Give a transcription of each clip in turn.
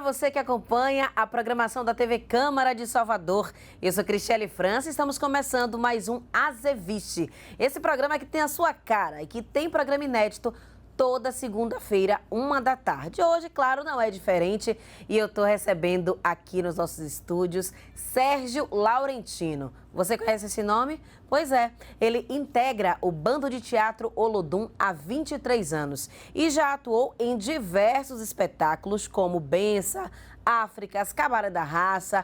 você que acompanha a programação da TV Câmara de Salvador. Eu sou Cristiane França e estamos começando mais um Azeviste. Esse programa que tem a sua cara e que tem programa inédito toda segunda-feira, 13h. Hoje, claro, não é diferente e eu estou recebendo aqui nos nossos estúdios Sérgio Laurentino. Você conhece esse nome? Pois é, ele integra o Bando de Teatro Olodum há 23 anos e já atuou em diversos espetáculos como Bença, Áfricas, Cabaré da Raça,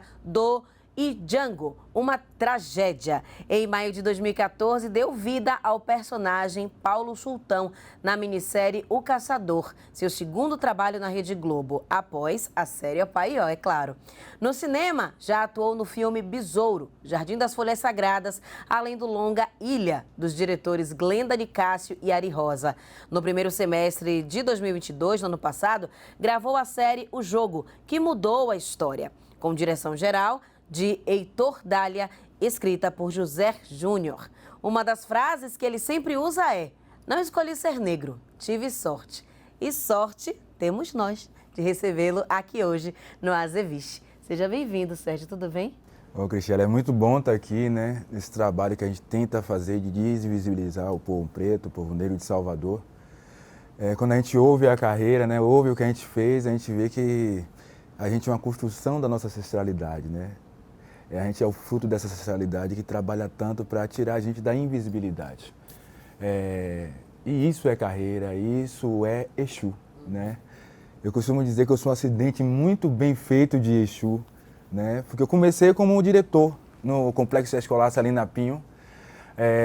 e Django, uma tragédia. Em maio de 2014, deu vida ao personagem Paulo Sultão na minissérie O Caçador, seu segundo trabalho na Rede Globo, após a série O Paió, é claro. No cinema, já atuou no filme Besouro, Jardim das Folhas Sagradas, além do longa Ilha, dos diretores Glenda de Cássio e Ari Rosa. No primeiro semestre de 2022, no ano passado, gravou a série O Jogo, que mudou a história. Com direção geral de Heitor Dália, escrita por José Júnior. Uma das frases que ele sempre usa é: não escolhi ser negro, tive sorte. E sorte temos nós de recebê-lo aqui hoje no Azeviste. Seja bem-vindo, Sérgio, tudo bem? Ô, Cristiane, é muito bom estar aqui, né, nesse trabalho que a gente tenta fazer de desvisibilizar o povo preto, o povo negro de Salvador. Quando a gente ouve a carreira, né, ouve o que a gente fez, a gente vê que a gente é uma construção da nossa ancestralidade, né? A gente é o fruto dessa ancestralidade que trabalha tanto para tirar a gente da invisibilidade. E isso é carreira, isso é Exu, né? Eu costumo dizer que eu sou um acidente muito bem feito de Exu, né? Porque eu comecei como diretor no Complexo Escolar Salina Pinho,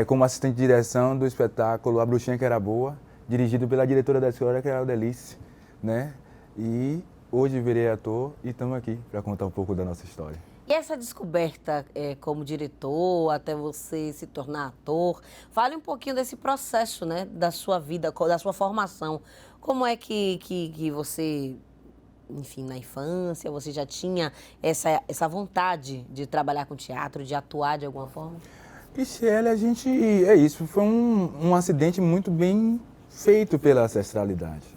como assistente de direção do espetáculo A Bruxinha que Era Boa, dirigido pela diretora da escola, que era a Delice, né? E hoje virei ator e estamos aqui para contar um pouco da nossa história. E essa descoberta como diretor, até você se tornar ator, fale um pouquinho desse processo, né, da sua vida, da sua formação. Como é que você, enfim, na infância, você já tinha essa vontade de trabalhar com teatro, de atuar de alguma forma? Cristiane, foi um acidente muito bem feito pela ancestralidade.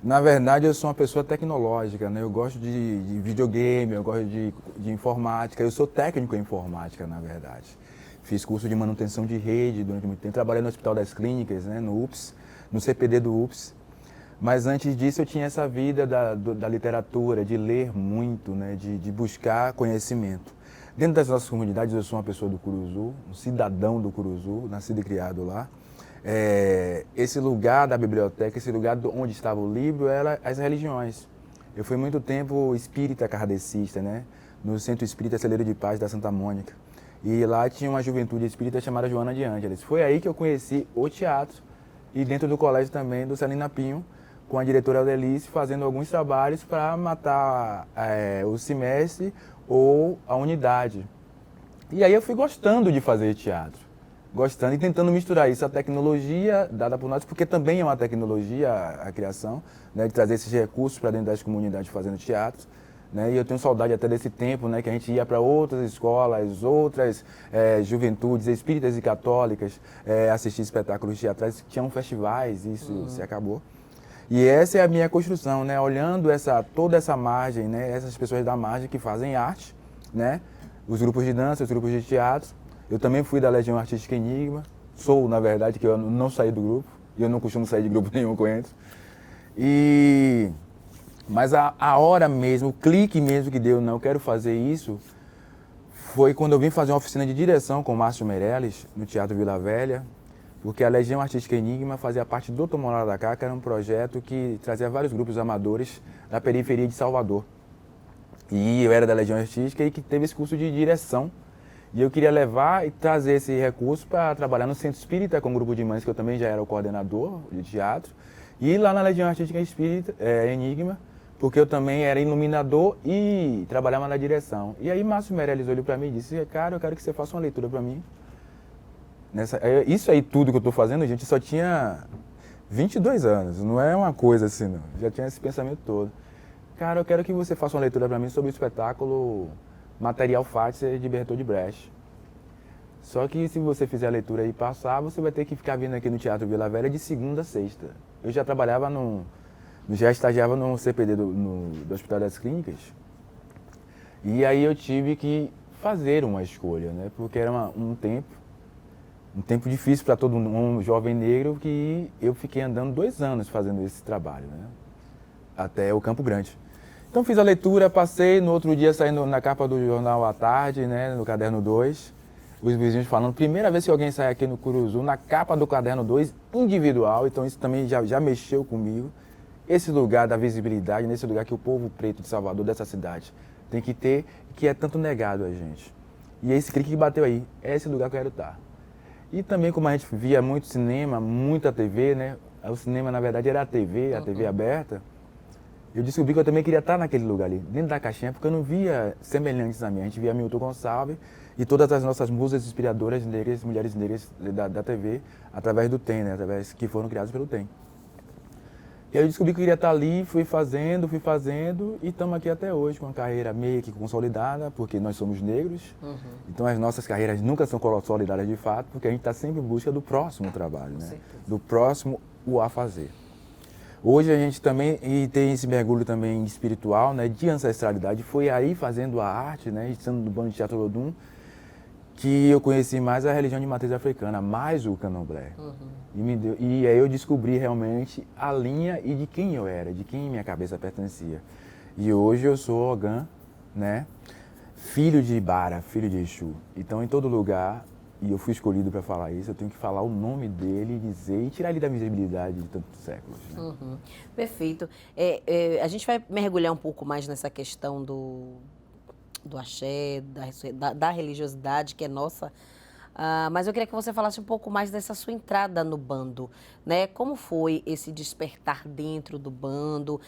Na verdade, eu sou uma pessoa tecnológica, né? Eu gosto de videogame, eu gosto de informática, eu sou técnico em informática, na verdade. Fiz curso de manutenção de rede durante muito tempo, trabalhei no Hospital das Clínicas, né? No UPS, no CPD do UPS. Mas antes disso eu tinha essa vida da literatura, de ler muito, né? De buscar conhecimento. Dentro das nossas comunidades, eu sou uma pessoa do Curuzu, um cidadão do Curuzu, nascido e criado lá. Esse lugar da biblioteca, esse lugar onde estava o livro, era as religiões. Eu fui muito tempo espírita kardecista, né? No Centro Espírita Celeiro de Paz da Santa Mônica. E lá tinha uma juventude espírita chamada Joana de Ângeles. Foi aí que eu conheci o teatro e dentro do colégio também do Salina Pinho, com a diretora Aldelice, fazendo alguns trabalhos para matar o semestre ou a unidade. E aí eu fui gostando de fazer teatro. Gostando e tentando misturar isso, a tecnologia dada por nós, porque também é uma tecnologia a criação, né, de trazer esses recursos para dentro das comunidades fazendo teatro. Né, e eu tenho saudade até desse tempo, né, que a gente ia para outras escolas, outras juventudes espíritas e católicas, assistir espetáculos teatrais, que tinham festivais, isso se acabou. E essa é a minha construção, né, olhando toda essa margem, né, essas pessoas da margem que fazem arte, né, os grupos de dança, os grupos de teatro. Eu também fui da Legião Artística Enigma, sou, na verdade, que eu não saí do grupo, e eu não costumo sair de grupo nenhum com eles. Mas a hora mesmo, o clique mesmo que deu, não, eu quero fazer isso, foi quando eu vim fazer uma oficina de direção com o Márcio Meirelles, no Teatro Vila Velha, porque a Legião Artística Enigma fazia parte do Tomorá da Cá, que era um projeto que trazia vários grupos amadores da periferia de Salvador. E eu era da Legião Artística e que teve esse curso de direção. E eu queria levar e trazer esse recurso para trabalhar no Centro Espírita com um grupo de mães, que eu também já era o coordenador de teatro. E lá na Legião Artística Espírita, Enigma, porque eu também era iluminador e trabalhava na direção. E aí Márcio Meirelles olhou para mim e disse: cara, eu quero que você faça uma leitura para mim. Isso aí tudo que eu estou fazendo, gente, só tinha 22 anos, não é uma coisa assim, não. Já tinha esse pensamento todo. Cara, eu quero que você faça uma leitura para mim sobre o espetáculo Material Fátio de Bertold Brecht. Só que se você fizer a leitura e passar, você vai ter que ficar vindo aqui no Teatro Vila Velha de segunda a sexta. Eu já trabalhava no Já estagiava no CPD do Hospital das Clínicas. E aí eu tive que fazer uma escolha, né? Porque era um tempo difícil para todo um jovem negro, que eu fiquei andando 2 anos fazendo esse trabalho, né? Até o Campo Grande. Então fiz a leitura, passei, no outro dia saindo na capa do jornal à tarde, né, no Caderno 2, os vizinhos falando, primeira vez que alguém sai aqui no Curuzu, na capa do Caderno 2, individual, então isso também já mexeu comigo. Esse lugar da visibilidade, nesse lugar que o povo preto de Salvador, dessa cidade, tem que ter, que é tanto negado a gente. E esse clique que bateu aí, é esse lugar que eu quero estar. E também, como a gente via muito cinema, muita TV, né? O cinema, na verdade, era a TV aberta. Eu descobri que eu também queria estar naquele lugar ali, dentro da caixinha, porque eu não via semelhantes a mim. A gente via Milton Gonçalves e todas as nossas musas inspiradoras negras, mulheres negras da TV, através do TEM, né? Que foram criadas pelo TEM. E aí eu descobri que eu queria estar ali, fui fazendo, e estamos aqui até hoje, com uma carreira meio que consolidada, porque nós somos negros. Então as nossas carreiras nunca são consolidadas de fato, porque a gente está sempre em busca do próximo trabalho, né? Do próximo o a fazer. Hoje a gente também tem esse mergulho também espiritual, né, de ancestralidade. Foi aí fazendo a arte, né, estando no Bando de Teatro Olodum, que eu conheci mais a religião de matriz africana, mais o candomblé. E aí eu descobri realmente a linha e de quem eu era, de quem minha cabeça pertencia. E hoje eu sou Ogã, né, filho de Ibara, filho de Exu. Então em todo lugar, e eu fui escolhido para falar isso, eu tenho que falar o nome dele, dizer e tirar ele da visibilidade de tantos séculos. Né? Perfeito. A gente vai mergulhar um pouco mais nessa questão do axé, da religiosidade, que é nossa. Mas eu queria que você falasse um pouco mais dessa sua entrada no bando, né? Como foi esse despertar dentro do bando,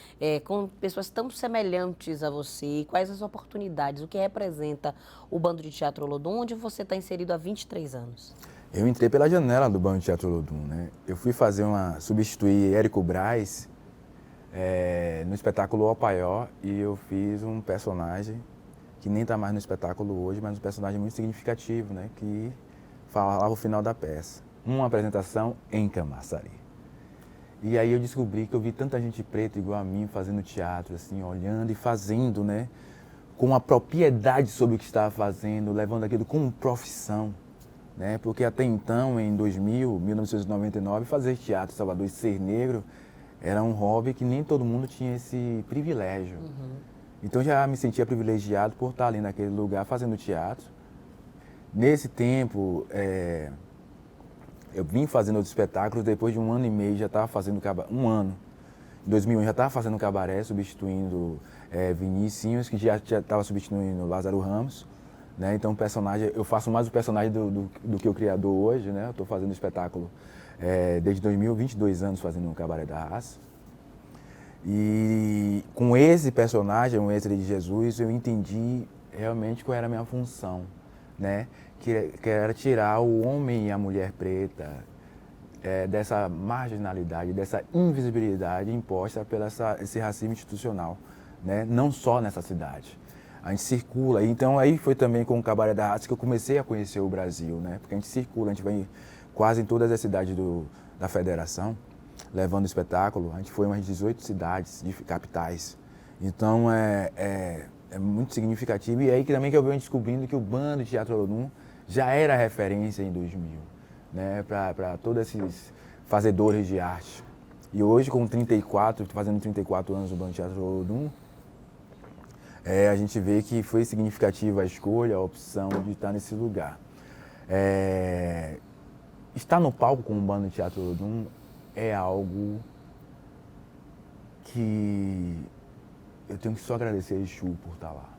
com pessoas tão semelhantes a você, quais as oportunidades, o que representa o Bando de Teatro Olodum, onde você está inserido há 23 anos? Eu entrei pela janela do Bando de Teatro Olodum, né? Eu fui substituir Érico Braz no espetáculo O Paió, e eu fiz um personagem que nem está mais no espetáculo hoje, mas um personagem muito significativo, né? Que falava o final da peça. Uma apresentação em Camaçari. E aí eu descobri que eu vi tanta gente preta igual a mim fazendo teatro, assim, olhando e fazendo, né? Com uma propriedade sobre o que estava fazendo, levando aquilo como profissão, né? Porque até então, em 1999, fazer teatro em Salvador e ser negro era um hobby que nem todo mundo tinha esse privilégio. Então já me sentia privilegiado por estar ali naquele lugar fazendo teatro. Nesse tempo, eu vim fazendo outros espetáculos, depois de 1 ano e meio já estava fazendo um ano. Em 2001 já estava fazendo cabaré, substituindo Vinicinhos, que já estava substituindo Lázaro Ramos. Né? Então eu faço mais o personagem do que o criador hoje, né? Eu estou fazendo espetáculo desde 2000, 22 anos fazendo o Cabaré da Raça. E com esse personagem, o Mestre de Jesus, eu entendi realmente qual era a minha função, né? Que era tirar o homem e a mulher preta dessa marginalidade, dessa invisibilidade imposta pelo esse racismo institucional, né? Não só nessa cidade. A gente circula, então aí foi também com o Cabaré da Raça que eu comecei a conhecer o Brasil, né? Porque a gente circula, a gente vai quase em todas as cidades da federação, levando espetáculo. A gente foi em umas 18 cidades, capitais. Então é muito significativo. E aí também que eu venho descobrindo que o Bando de Teatro Olodum já era referência em 2000, né? Para todos esses fazedores de arte. E hoje, com 34, fazendo 34 anos do Bando de Teatro Olodum, a gente vê que foi significativa a escolha, a opção de estar nesse lugar. Estar no palco com o Bando de Teatro Olodum é algo que eu tenho que só agradecer a Exu por estar lá.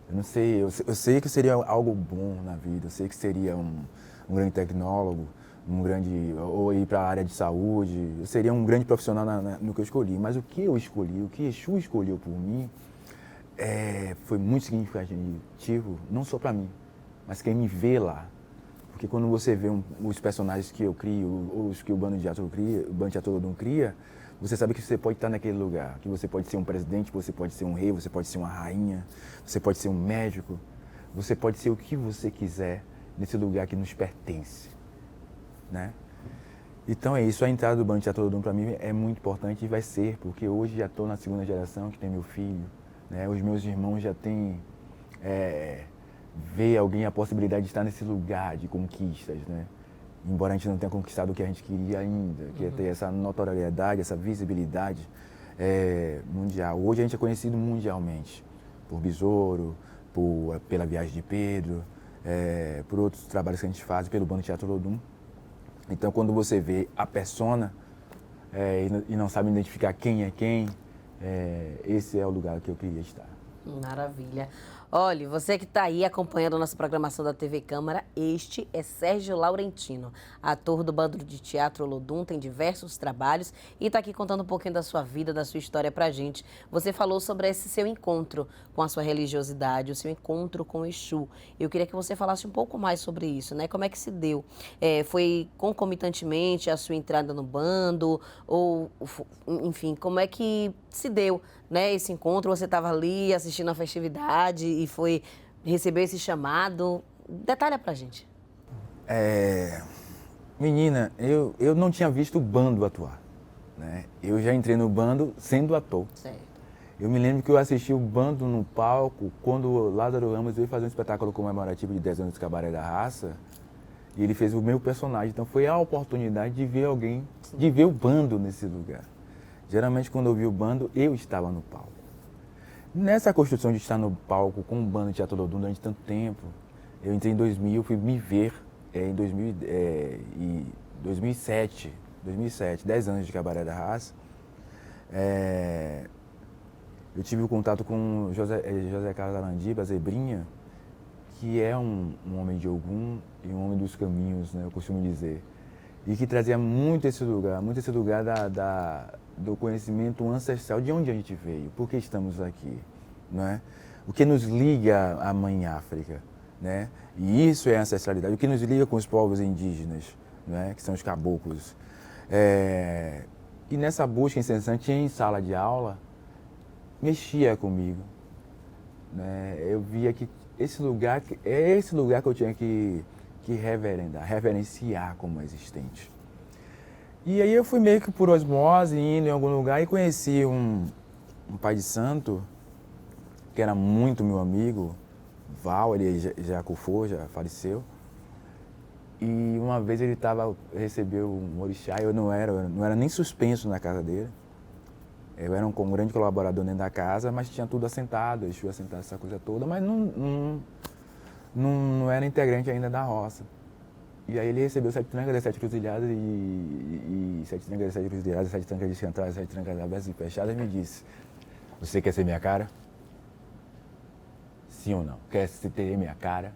Eu não sei, eu sei que seria algo bom na vida, eu sei que seria um grande tecnólogo, ou ir para a área de saúde, eu seria um grande profissional no que eu escolhi. Mas o que eu escolhi, o que Exu escolheu por mim, foi muito significativo, não só para mim, mas quem me vê lá. Porque quando você vê os personagens que eu crio, ou os que o Bando de Teatro Olodum cria, você sabe que você pode estar naquele lugar, que você pode ser um presidente, você pode ser um rei, você pode ser uma rainha, você pode ser um médico, você pode ser o que você quiser nesse lugar que nos pertence, né? Então é isso, a entrada do Bando Teatro Olodum para mim é muito importante e vai ser, porque hoje já estou na segunda geração que tem meu filho, né? Os meus irmãos já têm, ver alguém a possibilidade de estar nesse lugar de conquistas, né? Embora a gente não tenha conquistado o que a gente queria ainda, que é ter essa notoriedade, essa visibilidade mundial. Hoje a gente é conhecido mundialmente por Besouro, pela Viagem de Pedro, por outros trabalhos que a gente faz, pelo Bando Teatro Olodum. Então, quando você vê a persona e não sabe identificar quem é quem, esse é o lugar que eu queria estar. Maravilha. Olha, você que está aí acompanhando a nossa programação da TV Câmara, este é Sérgio Laurentino, ator do Bando de Teatro Olodum, tem diversos trabalhos e está aqui contando um pouquinho da sua vida, da sua história pra gente. Você falou sobre esse seu encontro com a sua religiosidade, o seu encontro com o Exu. Eu queria que você falasse um pouco mais sobre isso, né? Como é que se deu? Foi concomitantemente a sua entrada no bando? Ou, enfim, como é que se deu, né, esse encontro? Você estava ali assistindo a festividade e foi receber esse chamado? Detalha pra gente. Menina, eu não tinha visto o bando atuar, né? Eu já entrei no bando sendo ator. Certo. Eu me lembro que eu assisti o bando no palco quando o Lázaro Ramos veio fazer um espetáculo comemorativo de 10 anos do Cabaré da Raça e ele fez o meu personagem. Então foi a oportunidade de ver alguém, de ver o bando nesse lugar. Geralmente quando eu vi o bando, eu estava no palco. Nessa construção de estar no palco com o Bando de Teatro Olodum durante tanto tempo, eu entrei em 2000, fui me ver em 2007, 10 anos de Cabaré da Raça. Eu tive o contato com José Carlos Arandiba, Zebrinha, que é um homem de Ogum e um homem dos caminhos, né, eu costumo dizer. E que trazia muito esse lugar do conhecimento ancestral, de onde a gente veio, por que estamos aqui, né? O que nos liga à Mãe África, né? E isso é ancestralidade, o que nos liga com os povos indígenas, né? Que são os caboclos. E nessa busca incessante em sala de aula, mexia comigo, né? Eu via que esse lugar que eu tinha que reverenciar como existente. E aí eu fui meio que por osmose, indo em algum lugar e conheci um pai de santo, que era muito meu amigo, Val, ele já cufou, já faleceu. E uma vez ele recebeu um orixá, eu não era nem suspenso na casa dele. Eu era um grande colaborador dentro da casa, mas tinha tudo assentado, Exu assentado, essa coisa toda, mas não era integrante ainda da roça. E aí ele recebeu 7 trancas das 7 cruzilhadas e 7 trancas das 7 cruzilhadas, 7 trancas descentradas, 7 trancas abertas e fechadas e me disse: você quer ser minha cara? Sim ou não? Quer ter minha cara?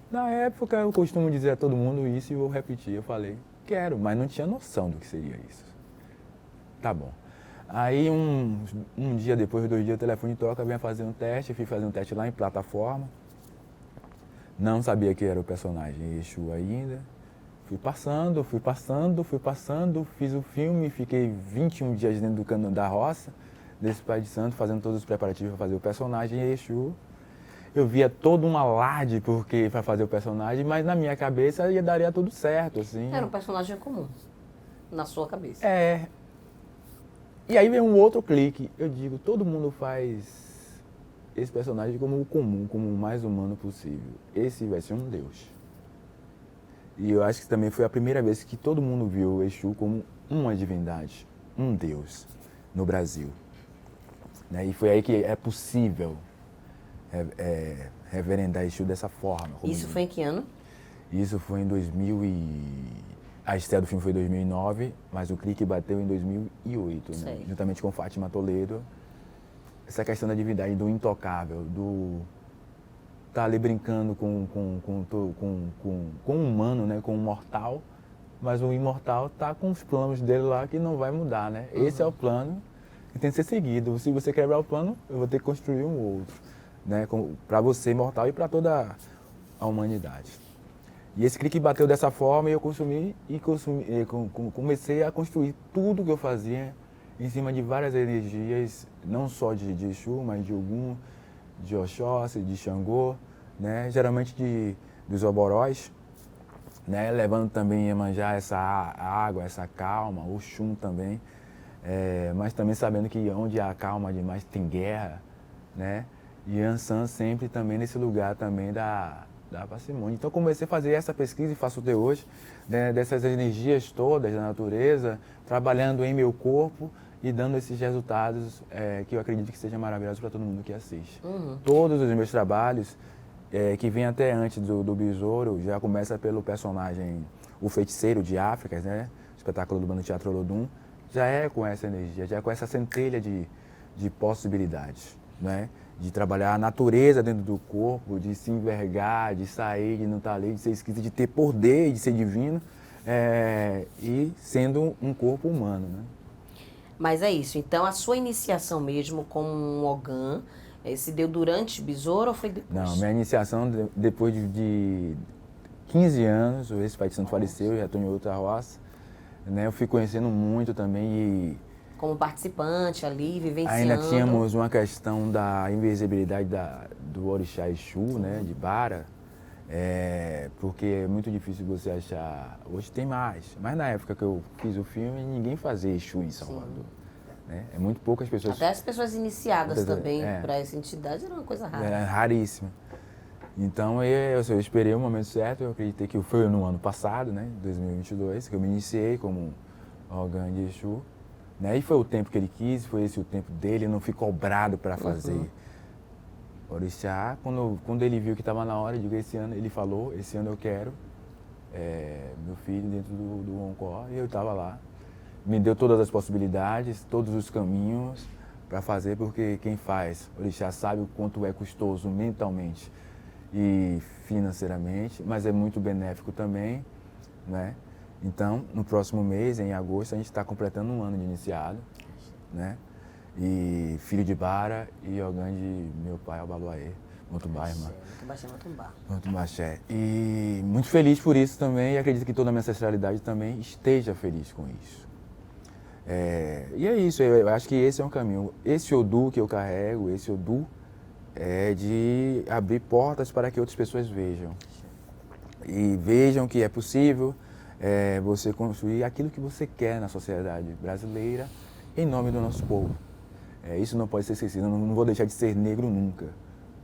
Na época eu costumo dizer a todo mundo isso e vou repetir. Eu falei: quero, mas não tinha noção do que seria isso. Tá bom. Aí um dia depois, 2 dias, o telefone toca, venha fazer um teste. Eu fui fazer um teste lá em plataforma. Não sabia que era o personagem Exu ainda. Fui passando, fiz o filme, fiquei 21 dias dentro do cano da roça, desse pai de santo, fazendo todos os preparativos para fazer o personagem Exu. Eu via todo um alarde para fazer o personagem, mas na minha cabeça daria tudo certo, assim. Era um personagem comum, na sua cabeça. E aí vem um outro clique. Eu digo, todo mundo faz esse personagem como o comum, como o mais humano possível. Esse vai ser um Deus. E eu acho que também foi a primeira vez que todo mundo viu o Exu como uma divindade, um Deus, no Brasil. Né? E foi aí que é possível reverendar Exu dessa forma. Isso foi em que ano? Isso foi em 2000 A estreia do filme foi em 2009, mas o clique bateu em 2008, né? Juntamente com Fátima Toledo. Essa questão da divindade, do intocável, do estar ali brincando com o humano, né? Com o mortal, mas o imortal está com os planos dele lá que não vai mudar, né? Esse é o plano que tem que ser seguido. Se você quebrar o plano, eu vou ter que construir um outro, né? Para você, mortal, e para toda a humanidade. E esse clique bateu dessa forma e eu comecei a construir tudo que eu fazia em cima de várias energias, não só de Exu, mas de Ogum, de Oxóssi, de Xangô, né? Geralmente dos Oboróis. né? Levando também Iemanjá essa água, essa calma, Oxum também, mas também sabendo que onde há calma demais tem guerra, né? E Yansan sempre também nesse lugar também da parcimônia. Então comecei a fazer essa pesquisa e faço até hoje, né, dessas energias todas da natureza, trabalhando em meu corpo e dando esses resultados que eu acredito que sejam maravilhosos para todo mundo que assiste. Todos os meus trabalhos, que vêm até antes do Besouro, já começa pelo personagem O Feiticeiro de África, né? O espetáculo do Bando Teatro Olodum, já é com essa energia, já é com essa centelha de possibilidades, né? De trabalhar a natureza dentro do corpo, de se envergar, de sair, de não estar ali, de ser esquisito, de ter poder, de ser divino, e sendo um corpo humano, né? Mas é isso, então a sua iniciação mesmo como um Ogã, se deu durante Besouro ou foi depois? Não, minha iniciação depois de 15 anos, esse pai de santo faleceu, já estou em outra roça, né? Eu fui conhecendo muito também e... Como participante ali, vivenciando. Ainda tínhamos uma questão da invisibilidade do orixá Exu, né, de Bara, porque é muito difícil você achar. Hoje tem mais, mas na época que eu fiz o filme, ninguém fazia Exu em Salvador. Né? É muito poucas pessoas. Até as pessoas iniciadas também para essa entidade era uma coisa rara. É raríssima. Então eu esperei o momento certo, eu acreditei que foi no ano passado, né, 2022, que eu me iniciei como Ogã de Exu. Né? E foi o tempo que ele quis, foi esse o tempo dele, não fui cobrado para fazer. Orixá, quando ele viu que estava na hora, ele falou, esse ano eu quero meu filho dentro do Oncó, e eu estava lá. Me deu todas as possibilidades, todos os caminhos para fazer, porque quem faz Orixá sabe o quanto é custoso mentalmente e financeiramente, mas é muito benéfico também, né? Então, no próximo mês, em agosto, a gente está completando um ano de iniciado, né? E filho de Bara e Ogã de meu pai, Albaluaê, Motumbá, irmã. Motumbaxé. E muito feliz por isso também, e acredito que toda a minha ancestralidade também esteja feliz com isso. E é isso, eu acho que esse é um caminho. Esse Odu que eu carrego, esse Odu, é de abrir portas para que outras pessoas vejam. E vejam que é possível você construir aquilo que você quer na sociedade brasileira em nome do nosso povo. Isso não pode ser esquecido, eu não vou deixar de ser negro nunca.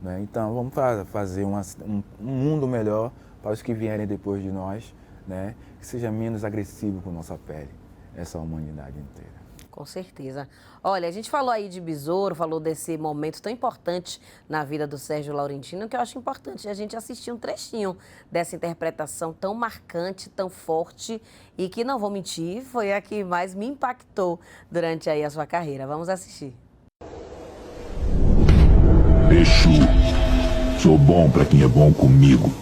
Né? Então vamos fazer um mundo melhor para os que vierem depois de nós, né? Que seja menos agressivo com nossa pele, essa humanidade inteira. Com certeza. Olha, a gente falou aí de Besouro, falou desse momento tão importante na vida do Sérgio Laurentino, que eu acho importante a gente assistir um trechinho dessa interpretação tão marcante, tão forte e que, não vou mentir, foi a que mais me impactou durante aí a sua carreira. Vamos assistir. Exu, sou bom pra quem é bom comigo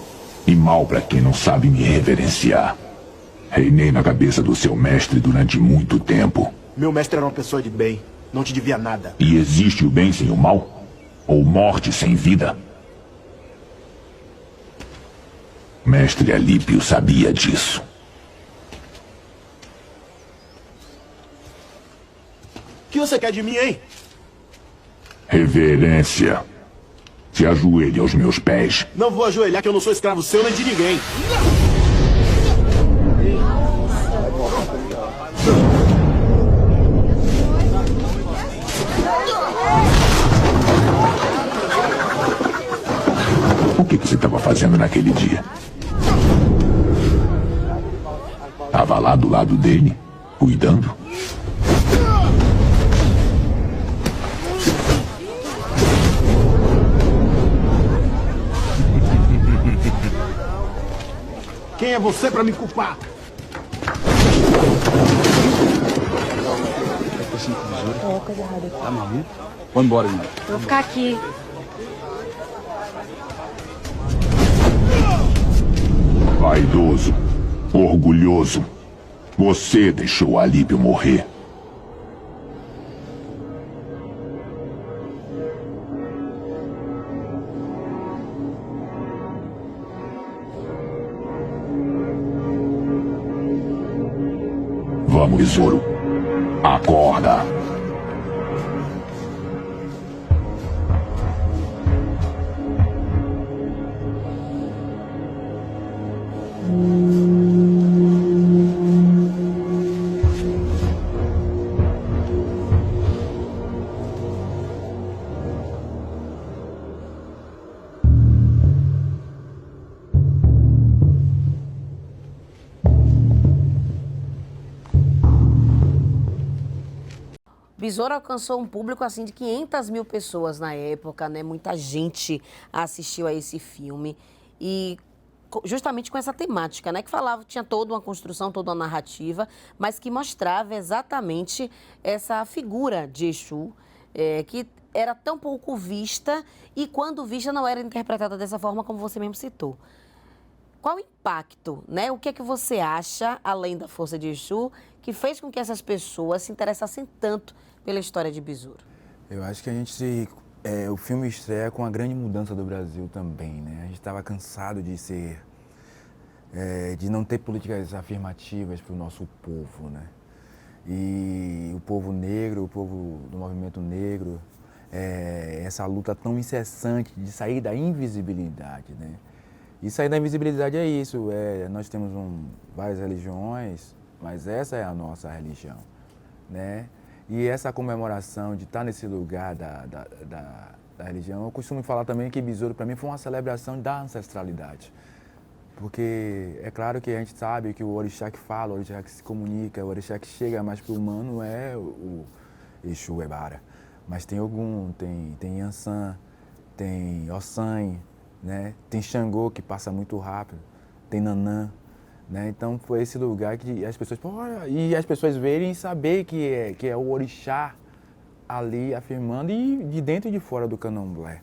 e mal pra quem não sabe me reverenciar. Reinei na cabeça do seu mestre durante muito tempo. Meu mestre era uma pessoa de bem, não te devia nada. E existe o bem sem o mal? Ou morte sem vida? Mestre Alípio sabia disso. O que você quer de mim, hein? Reverência. Se ajoelhe aos meus pés. Não vou ajoelhar, que eu não sou escravo seu nem de ninguém. O que você estava fazendo naquele dia? Estava lá do lado dele, cuidando? Quem é você pra me culpar? Tá maluco? Vamos embora, irmão. Vou ficar aqui. Vaidoso, orgulhoso. Você deixou Alípio morrer. Vamos, Besouro. Acorda. Besouro alcançou um público assim de 500 mil pessoas na época, né? Muita gente assistiu a esse filme e justamente com essa temática, né? Que falava, tinha toda uma construção, toda uma narrativa, mas que mostrava exatamente essa figura de Exu, que era tão pouco vista e quando vista não era interpretada dessa forma como você mesmo citou. Qual o impacto, né? O que é que você acha, além da força de Exu, que fez com que essas pessoas se interessassem tanto pela história de Besouro? Eu acho que o filme estreia com a grande mudança do Brasil também, né? A gente estava cansado de não ter políticas afirmativas para o nosso povo, né? E o povo negro, o povo do movimento negro, essa luta tão incessante de sair da invisibilidade, né? E sair da invisibilidade é isso, nós temos várias religiões, mas essa é a nossa religião, né? E essa comemoração de estar nesse lugar da religião, eu costumo falar também que Besouro para mim foi uma celebração da ancestralidade. Porque é claro que a gente sabe que o orixá que fala, o orixá que se comunica, o orixá que chega mais para o humano é o Exu Ebara. Mas tem Ogum, tem Yansan, tem Ossan, né? Tem Xangô que passa muito rápido, tem Nanã. Né? Então foi esse lugar que as pessoas, e as pessoas verem e saber que é o orixá ali afirmando e de dentro e de fora do candomblé.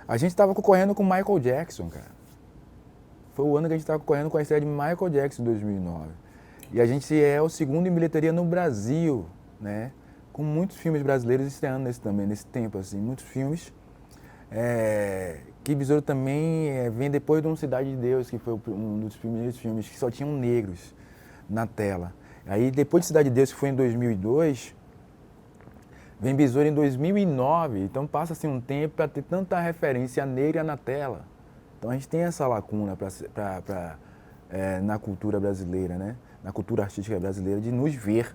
A gente estava concorrendo com Michael Jackson, cara. Foi o ano que a gente estava concorrendo com a estreia de Michael Jackson em 2009. E a gente é o segundo em bilheteria no Brasil, né? Com muitos filmes brasileiros estreando nesse tempo, assim, muitos filmes. Que Besouro também vem depois de Cidade de Deus, que foi um dos primeiros filmes que só tinham negros na tela. Aí depois de Cidade de Deus, que foi em 2002, vem Besouro em 2009, então passa-se um tempo para ter tanta referência negra na tela. Então a gente tem essa lacuna na cultura brasileira, né? Na cultura artística brasileira, de nos ver.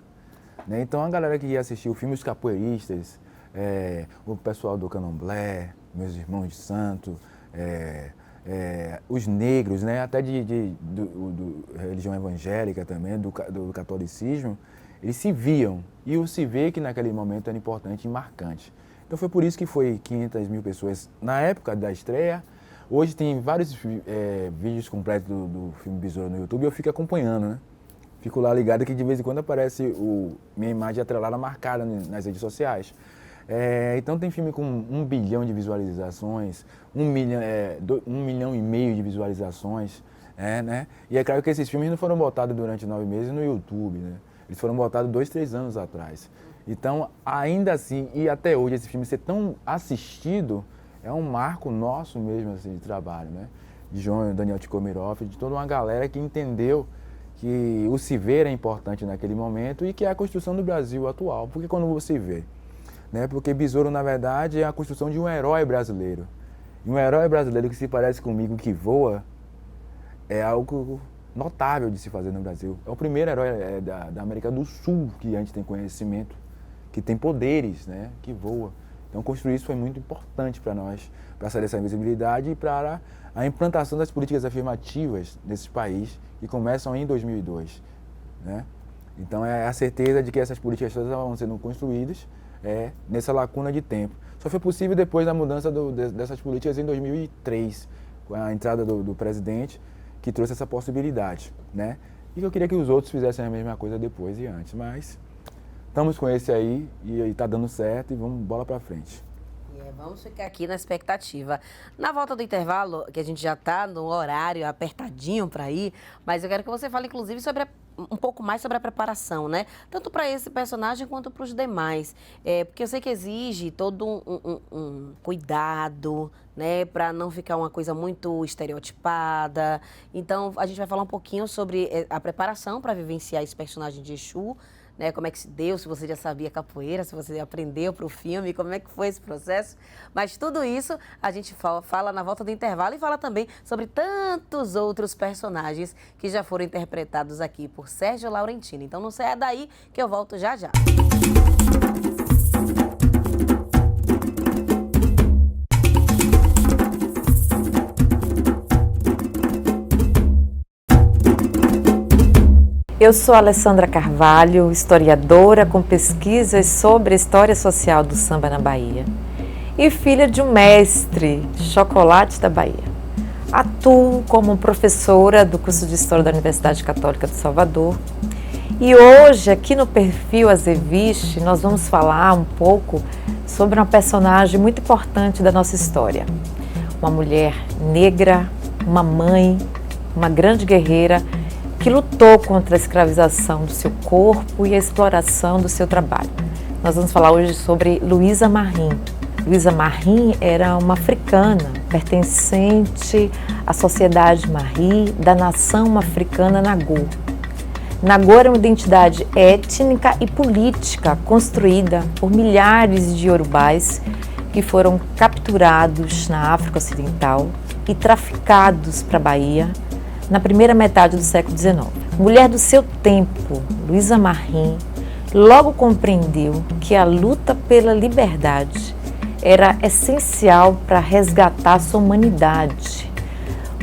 Né? Então a galera que ia assistir o filme, os capoeiristas, o pessoal do candomblé, meus irmãos de santo, os negros, né? Até do religião evangélica também, do catolicismo, eles se viam. E o se ver que naquele momento era importante e marcante. Então foi por isso que foi 500 mil pessoas na época da estreia. Hoje tem vários vídeos completos do filme Besouro no YouTube e eu fico acompanhando, né? Fico lá ligado que de vez em quando aparece minha imagem atrelada marcada nas redes sociais. Então tem filme com 1 bilhão de visualizações, 1 milhão e meio de visualizações, né? E é claro que esses filmes não foram botados durante 9 meses no YouTube, né? Eles foram botados 2, 3 anos atrás. Então, ainda assim, e até hoje, esse filme ser tão assistido, é um marco nosso mesmo, assim, de trabalho, né? De João, Daniel Tikomirov, de toda uma galera que entendeu que o se ver é importante naquele momento e que é a construção do Brasil atual. Porque quando você vê, né? Porque Besouro, na verdade, é a construção de um herói brasileiro. E um herói brasileiro que se parece comigo, que voa, é algo notável de se fazer no Brasil. É o primeiro herói da América do Sul que a gente tem conhecimento, que tem poderes, né? Que voa. Então, construir isso foi muito importante para nós, para sair dessa invisibilidade e para a implantação das políticas afirmativas nesse país, que começam em 2002. Né? Então, é a certeza de que essas políticas todas vão sendo construídas nessa lacuna de tempo. Só foi possível depois da mudança dessas políticas em 2003, com a entrada do presidente, que trouxe essa possibilidade. Né? E eu queria que os outros fizessem a mesma coisa depois e antes, mas estamos com esse aí e está dando certo e vamos bola para frente. Vamos ficar aqui na expectativa. Na volta do intervalo, que a gente já está no horário apertadinho para ir, mas eu quero que você fale, inclusive, um pouco mais sobre a preparação, né? Tanto para esse personagem quanto para os demais. Porque eu sei que exige todo um cuidado, né? Para não ficar uma coisa muito estereotipada. Então, a gente vai falar um pouquinho sobre a preparação para vivenciar esse personagem de Exu, né, como é que se deu, se você já sabia capoeira, se você aprendeu para o filme, como é que foi esse processo. Mas tudo isso a gente fala na volta do intervalo e fala também sobre tantos outros personagens que já foram interpretados aqui por Sérgio Laurentino. Então não saia daí que eu volto já já. Eu sou Alessandra Carvalho, historiadora com pesquisas sobre a história social do samba na Bahia e filha de um mestre de chocolate da Bahia. Atuo como professora do curso de História da Universidade Católica de Salvador e hoje, aqui no perfil Azeviste, nós vamos falar um pouco sobre uma personagem muito importante da nossa história. Uma mulher negra, uma mãe, uma grande guerreira que lutou contra a escravização do seu corpo e a exploração do seu trabalho. Nós vamos falar hoje sobre Luísa Marim. Luísa Marim era uma africana pertencente à sociedade Mari da nação africana Nagô. Nagô era uma identidade étnica e política construída por milhares de iorubás que foram capturados na África Ocidental e traficados para a Bahia na primeira metade do século XIX. Mulher do seu tempo, Luísa Marim logo compreendeu que a luta pela liberdade era essencial para resgatar sua humanidade.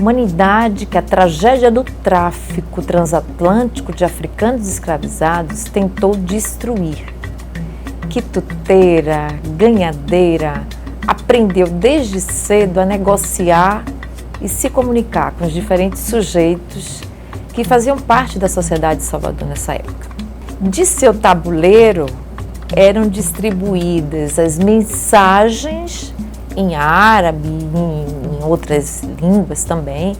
Humanidade que a tragédia do tráfico transatlântico de africanos escravizados tentou destruir. Quituteira, ganhadeira, aprendeu desde cedo a negociar e se comunicar com os diferentes sujeitos que faziam parte da sociedade de Salvador nessa época. De seu tabuleiro eram distribuídas as mensagens em árabe e em outras línguas também,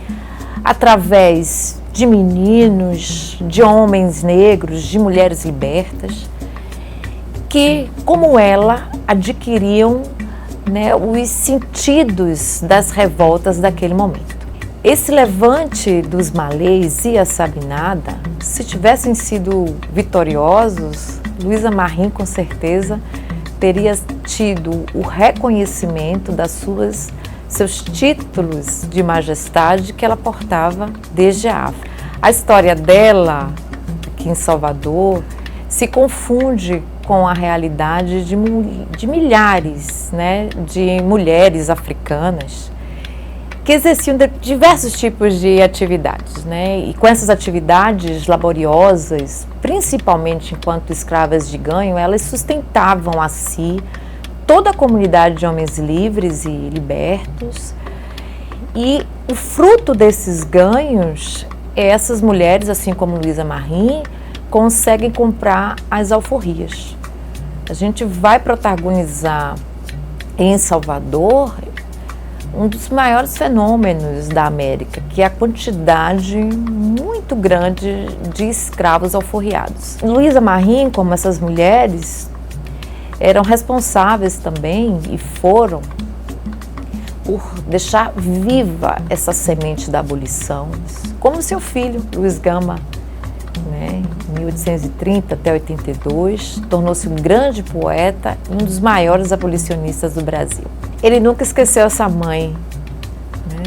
através de meninos, de homens negros, de mulheres libertas, que, como ela, adquiriam os sentidos das revoltas daquele momento. Esse levante dos malês e a sabinada, se tivessem sido vitoriosos, Luísa Marim, com certeza, teria tido o reconhecimento seus títulos de majestade que ela portava desde a África. A história dela, aqui em Salvador, se confunde com a realidade de milhares de mulheres africanas que exerciam diversos tipos de atividades, e com essas atividades laboriosas, principalmente enquanto escravas de ganho, elas sustentavam a si toda a comunidade de homens livres e libertos, e o fruto desses ganhos, essas mulheres, assim como Luísa Marim, conseguem comprar as alforrias. A gente vai protagonizar em Salvador um dos maiores fenômenos da América, que é a quantidade muito grande de escravos alforriados. Luísa Marim, como essas mulheres, eram responsáveis também e foram por deixar viva essa semente da abolição, como seu filho, Luiz Gama, em 1830 até 82, tornou-se um grande poeta e um dos maiores abolicionistas do Brasil. Ele nunca esqueceu essa mãe,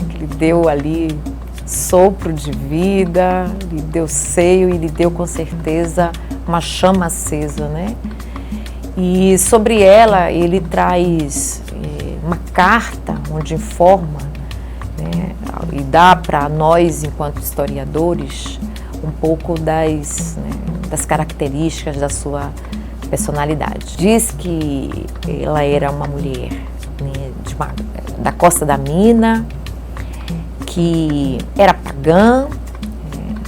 que lhe deu ali sopro de vida, lhe deu seio e lhe deu com certeza uma chama acesa, E sobre ela ele traz uma carta onde informa, e dá para nós, enquanto historiadores, um pouco das características da sua personalidade. Diz que ela era uma mulher da Costa da Mina, que era pagã,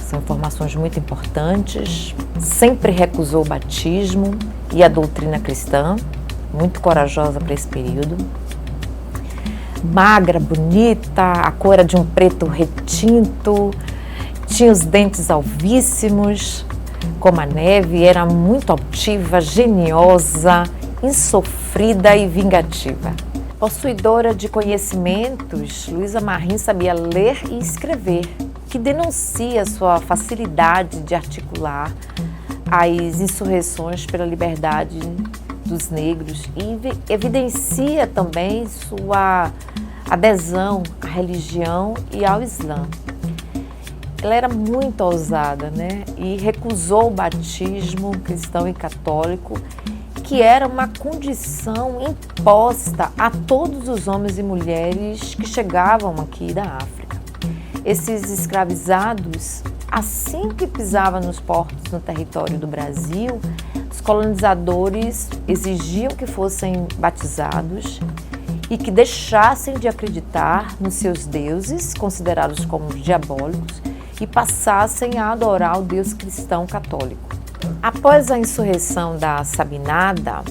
são informações muito importantes, sempre recusou o batismo e a doutrina cristã, muito corajosa para esse período. Magra, bonita, a cor era de um preto retinto, tinha os dentes alvíssimos, como a neve, era muito altiva, geniosa, insofrida e vingativa. Possuidora de conhecimentos, Luísa Marim sabia ler e escrever, que denuncia sua facilidade de articular as insurreições pela liberdade dos negros e evidencia também sua adesão à religião e ao Islã. Ela era muito ousada, e recusou o batismo cristão e católico, que era uma condição imposta a todos os homens e mulheres que chegavam aqui da África. Esses escravizados assim que pisava nos portos no território do Brasil, os colonizadores exigiam que fossem batizados e que deixassem de acreditar nos seus deuses, considerados como diabólicos, e passassem a adorar o Deus cristão católico. Após a insurreição da Sabinada,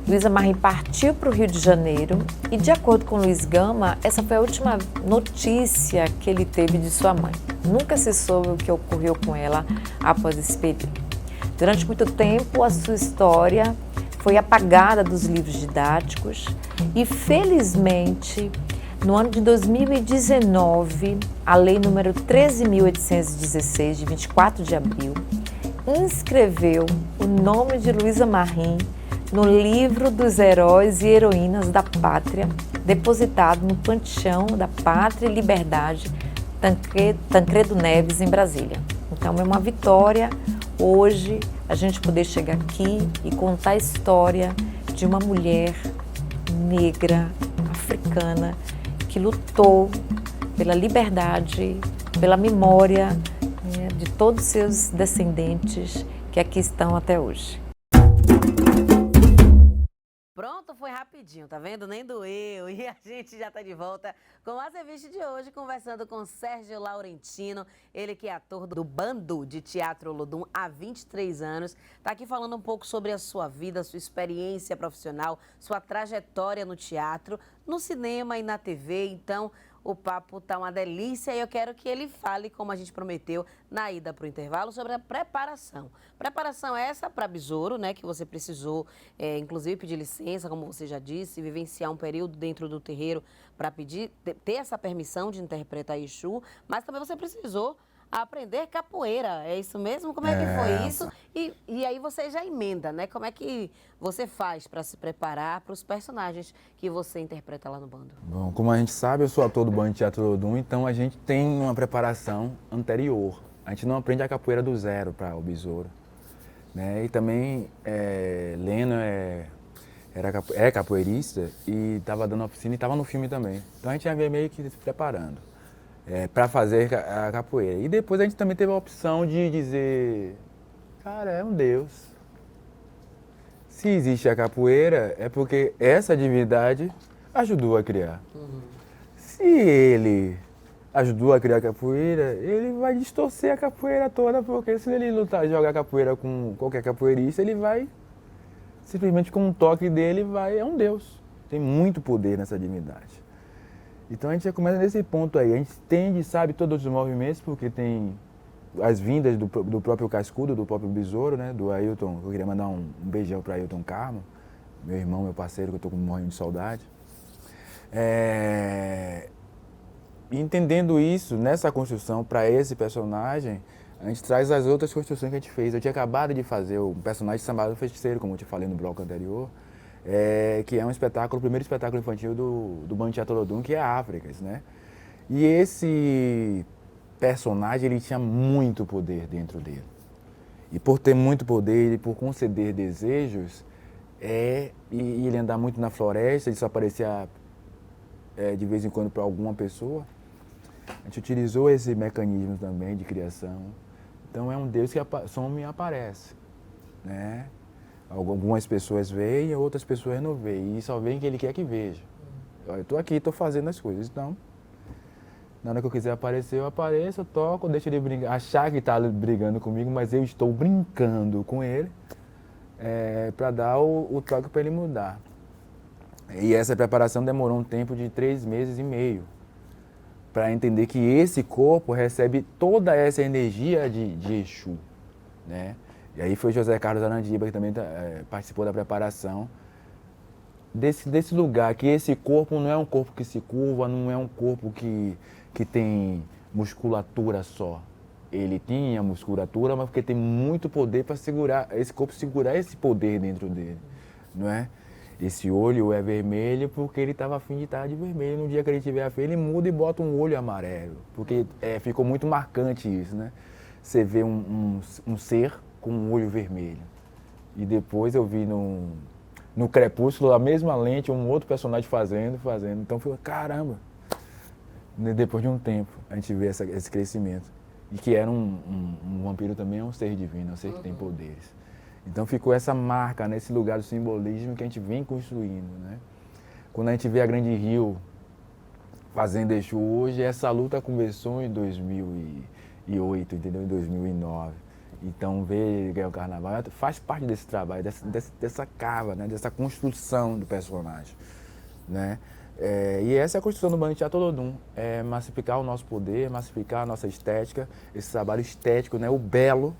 Luiza Marim partiu para o Rio de Janeiro e, de acordo com Luiz Gama, essa foi a última notícia que ele teve de sua mãe. Nunca se soube o que ocorreu com ela após esse período. Durante muito tempo, a sua história foi apagada dos livros didáticos e, felizmente, no ano de 2019, a Lei número 13.816, de 24 de abril, inscreveu o nome de Luiza Marim no livro dos heróis e heroínas da pátria, depositado no Panteão da Pátria e Liberdade, Tancredo Neves, em Brasília. Então é uma vitória hoje a gente poder chegar aqui e contar a história de uma mulher negra, africana, que lutou pela liberdade, pela memória, né, de todos os seus descendentes que aqui estão até hoje. Pronto, foi rapidinho, tá vendo? Nem doeu. E a gente já tá de volta com o Azeviste de hoje, conversando com Sérgio Laurentino, ele que é ator do Bando de Teatro Olodum há 23 anos. Tá aqui falando um pouco sobre a sua vida, sua experiência profissional, sua trajetória no teatro, no cinema e na TV. Então, o papo tá uma delícia e eu quero que ele fale, como a gente prometeu na ida para o intervalo, sobre a preparação. Preparação essa para besouro, né, que você precisou, inclusive, pedir licença, como você já disse, vivenciar um período dentro do terreiro para ter essa permissão de interpretar Exu, mas também você precisou aprender capoeira, é isso mesmo? Como é que foi isso? E aí você já emenda, né? Como é que você faz para se preparar para os personagens que você interpreta lá no bando? Bom, como a gente sabe, eu sou ator do Bando de Teatro Olodum, então a gente tem uma preparação anterior. A gente não aprende a capoeira do zero para o besouro, né? E também Leno é capoeirista e estava dando oficina e estava no filme também. Então a gente já veio meio que se preparando para fazer a capoeira. E depois a gente também teve a opção de dizer, cara, é um Deus. Se existe a capoeira, é porque essa divindade ajudou a criar. Se ele ajudou a criar a capoeira, ele vai distorcer a capoeira toda, porque se ele lutar, jogar capoeira com qualquer capoeirista, ele vai, simplesmente com um toque dele, é um Deus. Tem muito poder nessa divindade. Então a gente já começa nesse ponto aí. A gente entende, sabe, todos os movimentos, porque tem as vindas do próprio cascudo, do próprio besouro, né? Do Ailton. Eu queria mandar um beijão para Ailton Carmo, meu irmão, meu parceiro, que eu estou morrendo de saudade. E entendendo isso, nessa construção, para esse personagem, a gente traz as outras construções que a gente fez. Eu tinha acabado de fazer o personagem Samba Feiticeiro, como eu te falei no bloco anterior. Que é um espetáculo, o primeiro espetáculo infantil do Bando de Teatro Olodum, que é Áfricas, né? E esse personagem, ele tinha muito poder dentro dele. E por ter muito poder e por conceder desejos, e ele andar muito na floresta, ele só aparecia de vez em quando para alguma pessoa, a gente utilizou esse mecanismo também de criação. Então é um Deus que some e aparece, né? Algumas pessoas veem, outras pessoas não veem. E só veem que ele quer que veja. Eu estou aqui, estou fazendo as coisas. Então, na hora que eu quiser aparecer, eu apareço, eu toco, deixo ele brincar, achar que está brigando comigo, mas eu estou brincando com ele para dar o toque para ele mudar. E essa preparação demorou um tempo de 3 meses e meio para entender que esse corpo recebe toda essa energia de Exu, né? E aí foi José Carlos Arandiba, que também participou da preparação desse lugar, que esse corpo não é um corpo que se curva, não é um corpo que tem musculatura só. Ele tinha musculatura, mas porque tem muito poder para segurar, esse corpo segurar esse poder dentro dele, não é? Esse olho é vermelho porque ele estava afim de estar de vermelho. No dia que ele tiver afim, ele muda e bota um olho amarelo, porque ficou muito marcante isso, né? Você vê um ser com um olho vermelho. E depois eu vi no Crepúsculo, a mesma lente, um outro personagem fazendo. Então foi, caramba! Depois de um tempo, a gente vê esse crescimento. e que era um vampiro também é um ser divino, um ser que tem poderes. Então ficou essa marca nesse lugar do simbolismo que a gente vem construindo, né? Quando a gente vê a Grande Rio fazendo Exu hoje, essa luta começou em 2008, entendeu? Em 2009. Então ver o carnaval faz parte desse trabalho, dessa cava, né? Dessa construção do personagem, né? E essa é a construção do Bando de Teatro Olodum, é massificar o nosso poder, massificar a nossa estética, esse trabalho estético, né? O belo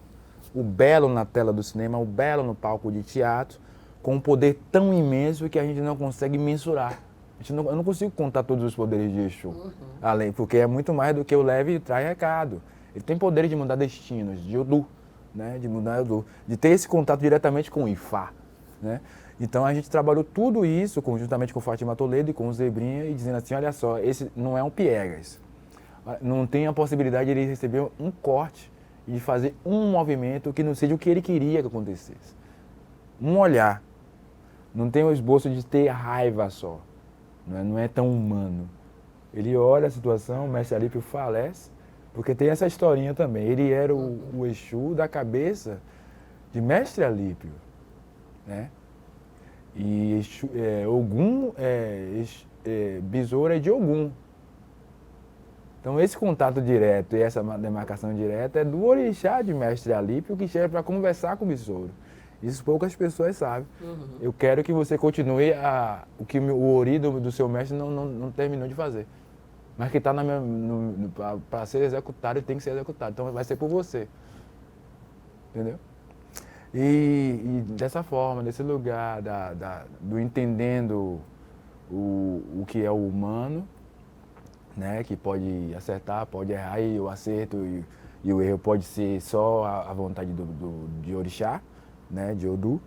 na tela do cinema, o belo no palco de teatro, com um poder tão imenso que a gente não consegue mensurar. Eu não consigo contar todos os poderes de Exu, além, porque é muito mais do que o leve e traz recado. Ele tem poder de mudar destinos, de Odu, né? De mudar Odu, de ter esse contato diretamente com o Ifá, né? Então a gente trabalhou tudo isso conjuntamente com Fátima Toledo e com o Zebrinha e dizendo assim, olha só, esse não é um piegas, não tem a possibilidade de ele receber um corte e de fazer um movimento que não seja o que ele queria que acontecesse. Um olhar, não tem o esboço de ter raiva só, não é tão humano. Ele olha a situação, o mestre Alípio falece, porque tem essa historinha também, ele era o Exu da cabeça de mestre Alípio, né? E Ogum, Besouro é de Ogum. Então esse contato direto e essa demarcação direta é do orixá de mestre Alípio que chega para conversar com o Besouro. Isso poucas pessoas sabem. Eu quero que você continue o que o ori do seu mestre não terminou de fazer. Mas que está para ser executado e tem que ser executado. Então vai ser por você. Entendeu? E dessa forma, desse lugar, do entendendo o que é o humano, né, que pode acertar, pode errar, e o acerto e o erro pode ser só a vontade de orixá, né, de Odu,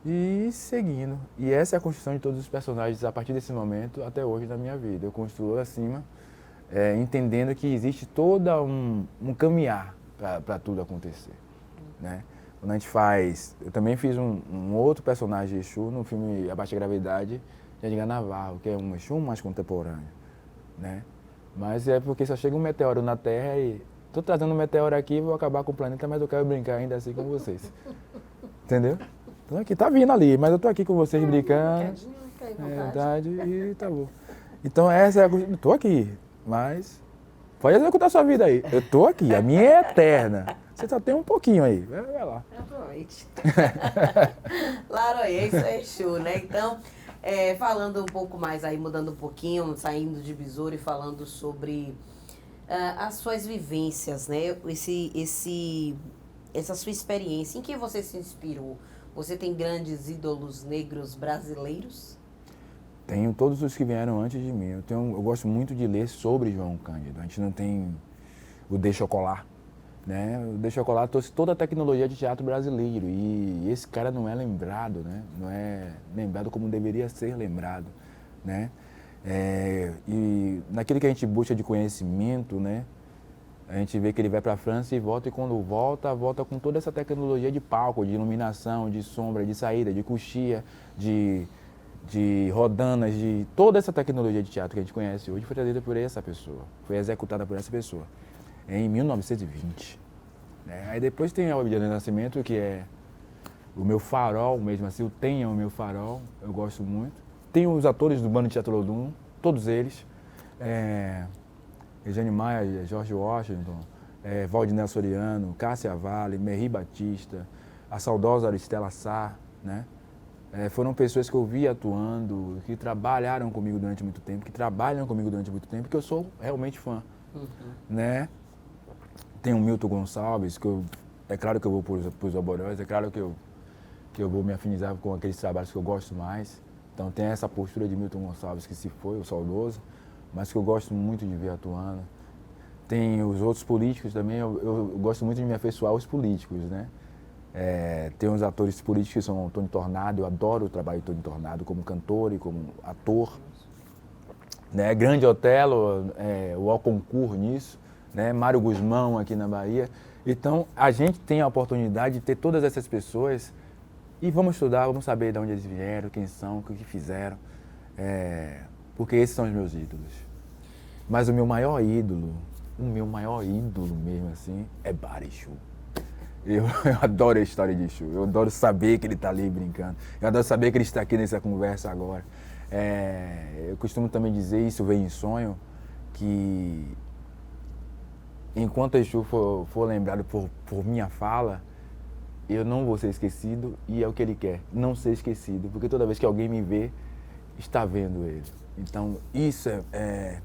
e seguindo. E essa é a construção de todos os personagens a partir desse momento até hoje na minha vida. Eu construo acima, entendendo que existe todo um caminhar para tudo acontecer, né? Quando a gente faz... Eu também fiz um outro personagem de Exu no filme Abaixa a Gravidade, de Edgar Navarro, que é um Exu mais contemporâneo, né? Mas é porque só chega um meteoro na Terra e... Estou trazendo um meteoro aqui e vou acabar com o planeta, mas eu quero brincar ainda assim com vocês. Entendeu? Então aqui, tá vindo ali, mas eu estou aqui com vocês brincando. Verdade, e tá bom. Então essa é a... Eu estou aqui, mas... Pode executar sua vida aí. Eu estou aqui, a minha é eterna. Você só tem um pouquinho aí, vai lá. Aproveite. Laroia, isso é Exu, né? Então, falando um pouco mais aí, mudando um pouquinho, saindo de Besouro e falando sobre as suas vivências, né? Essa sua experiência, em que você se inspirou? Você tem grandes ídolos negros brasileiros? Tenho todos os que vieram antes de mim. Eu gosto muito de ler sobre João Cândido. A gente não tem o De Chocolat, né? O De Chocolat trouxe toda a tecnologia de teatro brasileiro e esse cara não é lembrado, né? Não é lembrado como deveria ser lembrado, né? E naquilo que a gente busca de conhecimento, né? A gente vê que ele vai para a França e volta, e quando volta com toda essa tecnologia de palco, de iluminação, de sombra, de saída, de coxia, de rodanas, de toda essa tecnologia de teatro que a gente conhece hoje foi trazida por essa pessoa, foi executada por essa pessoa, em 1920. Né? Aí depois tem a Abdias do Nascimento, que é o meu farol mesmo assim, o Tem é o meu farol, eu gosto muito. Tem os atores do Bando de Teatro Olodum, todos eles, Regiane Maia, George Washington, Valdinel Soriano, Cássia Vale, Merri Batista, a saudosa Aristela Sá, né? Foram pessoas que eu vi atuando, que trabalharam comigo durante muito tempo, que trabalham comigo durante muito tempo, que eu sou realmente fã, né? Tem o Milton Gonçalves, que é claro que eu vou para os Oborós, é claro que eu vou me afinizar com aqueles trabalhos que eu gosto mais. Então tem essa postura de Milton Gonçalves, que se foi, o saudoso, mas que eu gosto muito de ver atuando. Tem os outros políticos também, eu gosto muito de me afeiçoar aos políticos, né? Tem uns atores políticos que são o Tony Tornado, eu adoro o trabalho de Tony Tornado como cantor e como ator. Né? Grande Otelo, o Alconcourt nisso, né? Mário Guzmão aqui na Bahia. Então a gente tem a oportunidade de ter todas essas pessoas e vamos estudar, vamos saber de onde eles vieram, quem são, o que fizeram, porque esses são os meus ídolos. Mas o meu maior ídolo o meu maior ídolo mesmo, assim, é Barichu. Eu adoro a história de Exu, eu adoro saber que ele está ali brincando, eu adoro saber que ele está aqui nessa conversa agora. Eu costumo também dizer, isso vem em sonho, que enquanto Exu for lembrado por minha fala, eu não vou ser esquecido e é o que ele quer, não ser esquecido, porque toda vez que alguém me vê, está vendo ele. Então isso é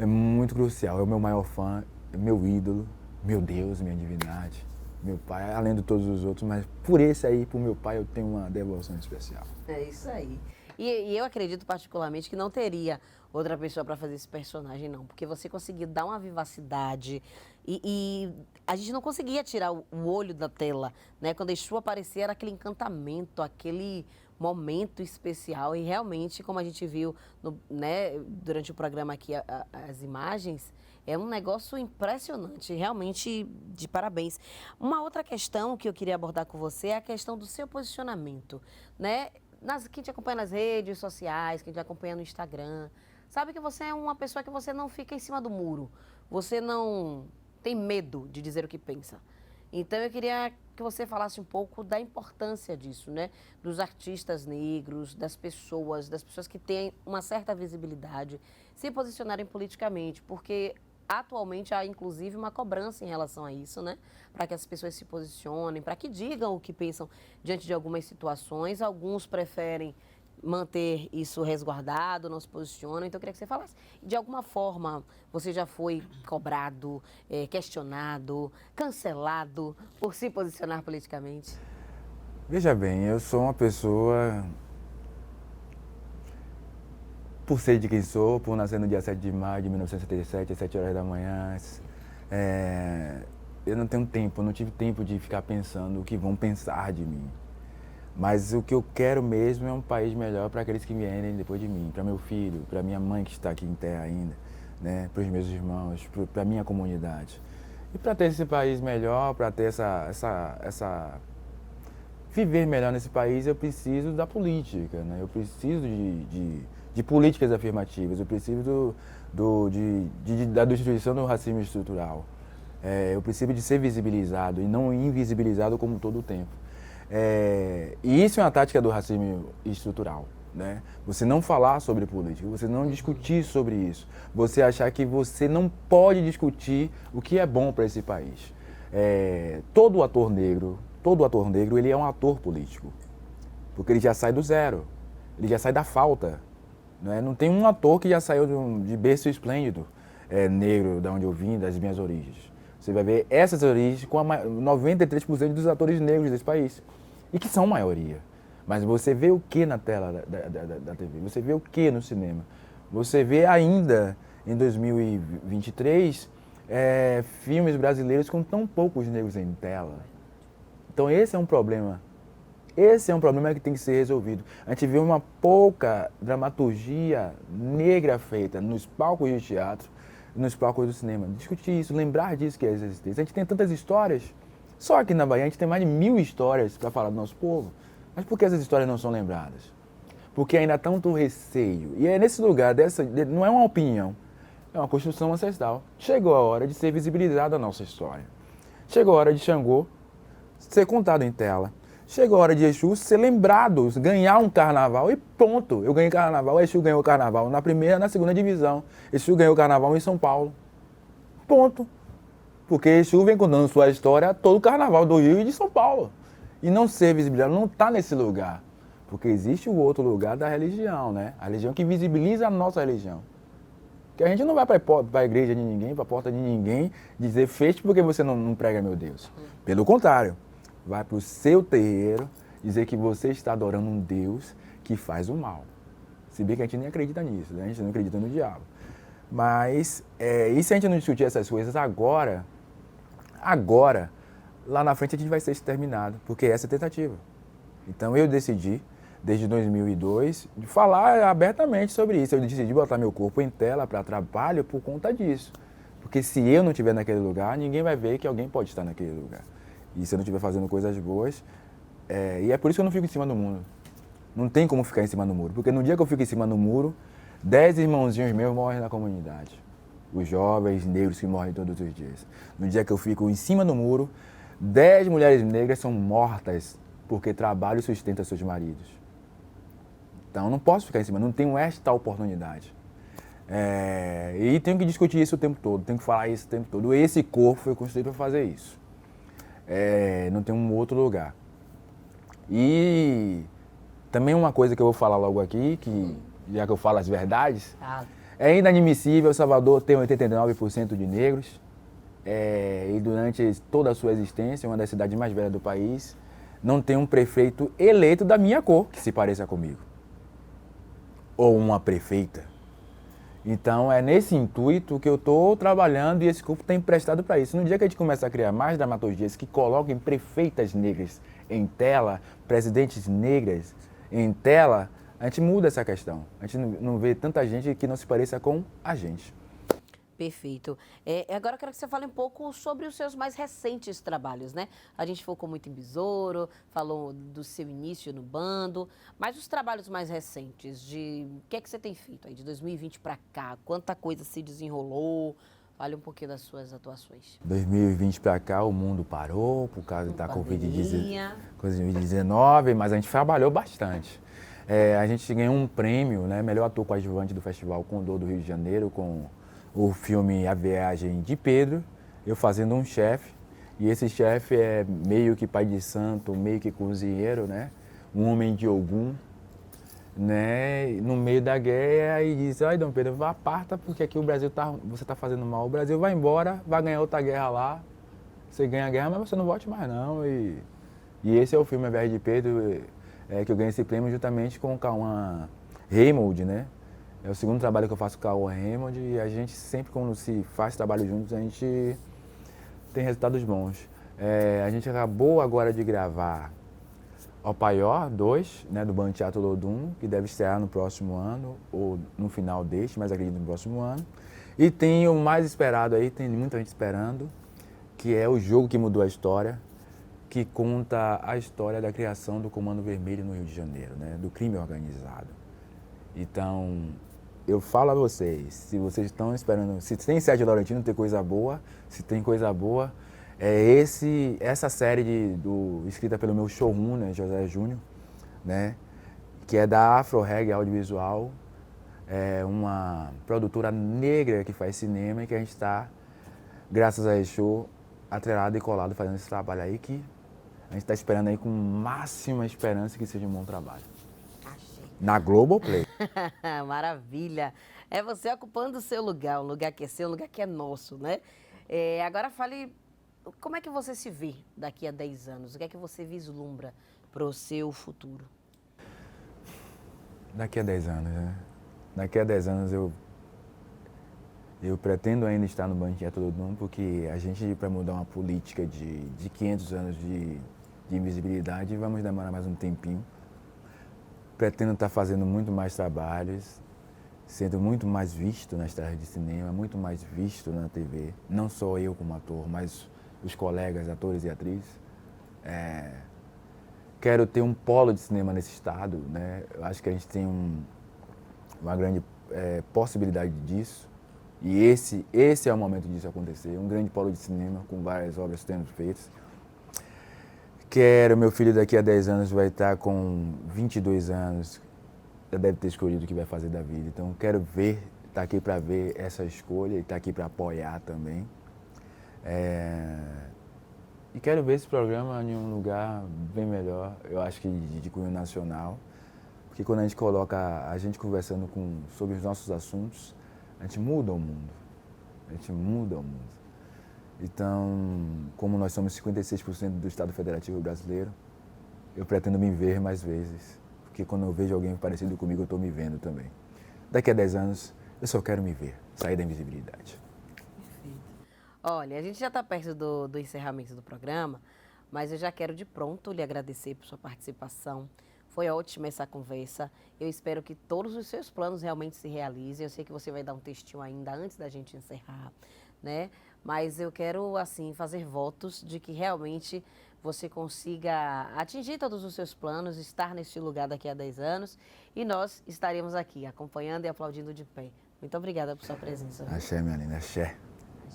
muito crucial, é o meu maior fã, é meu ídolo, meu Deus, minha divindade, meu pai, além de todos os outros, mas por esse aí, por meu pai, eu tenho uma devoção especial. É isso aí. E eu acredito particularmente que não teria outra pessoa para fazer esse personagem, não. Porque você conseguiu dar uma vivacidade e a gente não conseguia tirar o olho da tela, né? Quando Exu aparecia era aquele encantamento, aquele momento especial. E realmente, como a gente viu né, durante o programa aqui, as imagens, é um negócio impressionante, realmente de parabéns. Uma outra questão que eu queria abordar com você é a questão do seu posicionamento, né? Quem te acompanha nas redes sociais, quem te acompanha no Instagram, sabe que você é uma pessoa que você não fica em cima do muro. Você não tem medo de dizer o que pensa. Então eu queria que você falasse um pouco da importância disso, né? Dos artistas negros, das pessoas que têm uma certa visibilidade, se posicionarem politicamente, porque atualmente há inclusive uma cobrança em relação a isso, né? Para que as pessoas se posicionem, para que digam o que pensam diante de algumas situações. Alguns preferem manter isso resguardado, não se posicionam. Então eu queria que você falasse. De alguma forma você já foi cobrado, questionado, cancelado por se posicionar politicamente? Veja bem, eu sou uma pessoa, por ser de quem sou, por nascer no dia 7 de maio de 1977, às 7 horas da manhã, eu não tenho tempo, eu não tive tempo de ficar pensando o que vão pensar de mim. Mas o que eu quero mesmo é um país melhor para aqueles que vierem depois de mim, para meu filho, para minha mãe que está aqui em terra ainda, né, para os meus irmãos, para a minha comunidade. E para ter esse país melhor, para ter viver melhor nesse país, eu preciso da política, né? Eu preciso de políticas afirmativas, eu preciso da destruição do racismo estrutural. Eu preciso de ser visibilizado e não invisibilizado como todo o tempo. E isso é uma tática do racismo estrutural, né? Você não falar sobre política, você não discutir sobre isso, você achar que você não pode discutir o que é bom para esse país. Todo ator negro, ele é um ator político, porque ele já sai do zero, ele já sai da falta, né? Não tem um ator que já saiu de berço esplêndido, negro, da onde eu vim, das minhas origens. Você vai ver essas origens com 93% dos atores negros desse país, e que são maioria. Mas você vê o que na tela da TV? Você vê o que no cinema? Você vê ainda, em 2023, filmes brasileiros com tão poucos negros em tela. Então esse é um problema. Esse é um problema que tem que ser resolvido. A gente vê uma pouca dramaturgia negra feita nos palcos de teatro, nos palcos do cinema. Discutir isso, lembrar disso que é existência. A gente tem tantas histórias. Só aqui na Bahia a gente tem mais de 1000 histórias para falar do nosso povo. Mas por que essas histórias não são lembradas? Porque ainda há tanto receio. E é nesse lugar, não é uma opinião, é uma construção ancestral. Chegou a hora de ser visibilizada a nossa história. Chegou a hora de Xangô ser contado em tela. Chegou a hora de Exu ser lembrado, ganhar um carnaval e pronto. Eu ganhei carnaval, Exu ganhou carnaval na primeira e na segunda divisão. Exu ganhou carnaval em São Paulo. Ponto. Porque Exu vem contando sua história todo o carnaval do Rio e de São Paulo. E não ser visibilizado, não está nesse lugar. Porque existe o outro lugar da religião, né? A religião que visibiliza a nossa religião. Que a gente não vai para a igreja de ninguém, para a porta de ninguém, dizer feche porque você não prega meu Deus. Pelo contrário, vai para o seu terreiro dizer que você está adorando um Deus que faz o mal. Se bem que a gente nem acredita nisso, né? A gente não acredita no diabo. Mas, e se a gente não discutir essas coisas agora, lá na frente a gente vai ser exterminado, porque essa é a tentativa. Então eu decidi, desde 2002, de falar abertamente sobre isso. Eu decidi botar meu corpo em tela para trabalho por conta disso. Porque se eu não estiver naquele lugar, ninguém vai ver que alguém pode estar naquele lugar. E se eu não estiver fazendo coisas boas, e é por isso que eu não fico em cima do muro. Não tem como ficar em cima do muro, porque no dia que eu fico em cima do muro, 10 irmãozinhos meus morrem na comunidade. os jovens negros que morrem todos os dias. No dia que eu fico em cima do muro, 10 mulheres negras são mortas porque trabalham e sustentam seus maridos. Então eu não posso ficar em cima, não tenho esta oportunidade. E tenho que discutir isso o tempo todo, tenho que falar isso o tempo todo. Esse corpo foi construído para fazer isso. Não tem um outro lugar. E também uma coisa que eu vou falar logo aqui, que já que eu falo as verdades, é inadmissível Salvador ter 89% de negros e durante toda a sua existência, uma das cidades mais velhas do país, não ter um prefeito eleito da minha cor que se pareça comigo. Ou uma prefeita. Então é nesse intuito que eu estou trabalhando e esse corpo está emprestado para isso. No dia que a gente começa a criar mais dramaturgias que coloquem prefeitas negras em tela, presidentes negras em tela, a gente muda essa questão. A gente não vê tanta gente que não se pareça com a gente. Perfeito. Agora eu quero que você fale um pouco sobre os seus mais recentes trabalhos, né? A gente focou muito em Besouro, falou do seu início no bando, mas os trabalhos mais recentes, o que é que você tem feito aí de 2020 para cá? Quanta coisa se desenrolou? Fale um pouquinho das suas atuações. 2020 para cá o mundo parou por causa da Covid-19, mas a gente trabalhou bastante. A gente ganhou um prêmio, né? Melhor ator coadjuvante do Festival Condor do Rio de Janeiro, com o filme A Viagem de Pedro, eu fazendo um chefe, e esse chefe é meio que pai de santo, meio que cozinheiro, né? Um homem de Ogum, né? No meio da guerra, e diz: ai, Dom Pedro, vá, parta, porque aqui o Brasil você está fazendo mal, o Brasil vai embora, vai ganhar outra guerra lá, você ganha a guerra, mas você não volte mais não. E esse é o filme A Viagem de Pedro, que eu ganhei esse prêmio juntamente com o Cauã Raymond, né? É o segundo trabalho que eu faço com o Cauã Raymond, e a gente sempre, quando se faz trabalho juntos, a gente tem resultados bons. A gente acabou agora de gravar O Paió 2, né, do Bando Teatro Lodum, que deve estrear no próximo ano, ou no final deste, mas acredito no próximo ano. E tem o mais esperado aí, tem muita gente esperando, que é O Jogo que Mudou a História, que conta a história da criação do Comando Vermelho no Rio de Janeiro, né, do crime organizado. Então, eu falo a vocês, se vocês estão esperando, se tem Sérgio Laurentino, tem coisa boa, se tem coisa boa, essa série escrita pelo meu showrunner, né, José Júnior, né, que é da Afro Reggae Audiovisual, uma produtora negra que faz cinema, e que a gente está, graças a Exu, atrelado e colado fazendo esse trabalho aí, que a gente está esperando aí com máxima esperança que seja um bom trabalho. Na Globoplay. Maravilha. É você ocupando o seu lugar, um lugar que é seu, um lugar que é nosso, né? Agora fale, como é que você se vê daqui a 10 anos? O que é que você vislumbra para o seu futuro? Daqui a 10 anos, né? Daqui a 10 anos eu pretendo ainda estar no Bando Teatro Lodum, porque a gente, para mudar uma política de 500 anos de invisibilidade, vamos demorar mais um tempinho. Pretendo estar fazendo muito mais trabalhos, sendo muito mais visto nas telas de cinema, muito mais visto na TV. Não só eu como ator, mas os colegas, atores e atrizes. Quero ter um polo de cinema nesse estado, né? Eu acho que a gente tem uma grande possibilidade disso. E esse é o momento disso acontecer. Um grande polo de cinema com várias obras sendo feitas. Meu filho daqui a 10 anos vai estar com 22 anos, já deve ter escolhido o que vai fazer da vida. Então quero estar aqui para ver essa escolha e estar aqui para apoiar também. E quero ver esse programa em um lugar bem melhor, eu acho que de cunho nacional. Porque quando a gente coloca a gente conversando sobre os nossos assuntos, a gente muda o mundo. A gente muda o mundo. Então, como nós somos 56% do Estado Federativo Brasileiro, eu pretendo me ver mais vezes. Porque quando eu vejo alguém parecido comigo, eu estou me vendo também. Daqui a 10 anos, eu só quero me ver, sair da invisibilidade. Perfeito. Olha, a gente já está perto do encerramento do programa, mas eu já quero de pronto lhe agradecer por sua participação. Foi ótima essa conversa. Eu espero que todos os seus planos realmente se realizem. Eu sei que você vai dar um textinho ainda antes da gente encerrar, né? Mas eu quero, assim, fazer votos de que realmente você consiga atingir todos os seus planos, estar neste lugar daqui a 10 anos, e nós estaremos aqui acompanhando e aplaudindo de pé Muito obrigada por sua presença. Viu? Axé, minha linda, axé.